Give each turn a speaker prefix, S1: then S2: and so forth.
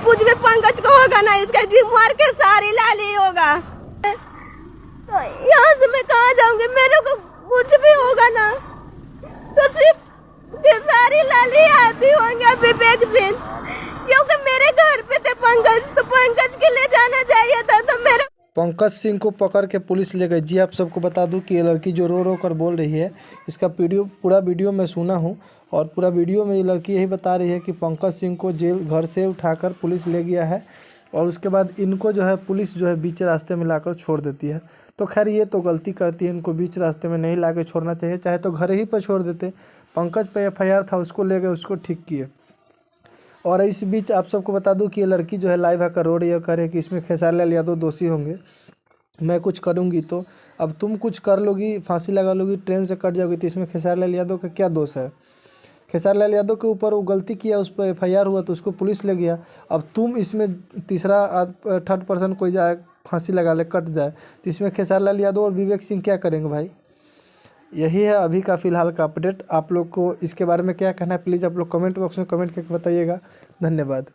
S1: कुछ भी पंकज को होगा ना, इसका जी मार के सारी लाली होगा। तो यहाँ से मैं कहाँ जाऊंगी? मेरे को कुछ भी होगा ना तो सिर्फ सारी लाली आती होंगे विवेक सिंह, क्योंकि मेरे घर पे थे पंकज, तो पंकज के लिए जाना चाहिए था। तो मेरे
S2: पंकज सिंह को पकड़ के पुलिस ले गई। जी आप सबको बता दूं कि ये लड़की जो रो रो कर बोल रही है, इसका पूरा वीडियो मैं सुना हूं और पूरा वीडियो में ये लड़की यही बता रही है कि पंकज सिंह को जेल घर से उठाकर पुलिस ले गया है और उसके बाद इनको जो है पुलिस जो है बीच रास्ते में लाकर छोड़ देती है। तो खैर ये तो गलती करती है, इनको बीच रास्ते में नहीं ला के छोड़ना चाहिए, चाहे तो घर ही पर छोड़ देते। पंकज पे FIR था, उसको ले गए, उसको ठीक किए। और इस बीच आप सबको बता दूं कि ये लड़की जो है लाइव आकर रो रही है, कह रही है कि इसमें खेसारी लाल यादव दोषी होंगे, मैं कुछ करूंगी तो अब तुम कुछ कर लोगी, फांसी लगा लोगी, ट्रेन से कट जाओगी, तो इसमें खेसारी लाल यादव का क्या दोष है? खेसारी लाल यादव के ऊपर वो गलती किया, उस पर FIR हुआ तो उसको पुलिस ले गया। अब तुम इसमें तीसरा थर्ड पर्सन कोई जाए फांसी लगा ले, कट जाए, तो इसमें खेसारी लाल यादव और विवेक सिंह क्या करेंगे भाई? यही है अभी का फ़िलहाल का अपडेट। आप लोग को इसके बारे में क्या कहना है, प्लीज़ आप लोग कमेंट बॉक्स में कमेंट करके बताइएगा। धन्यवाद।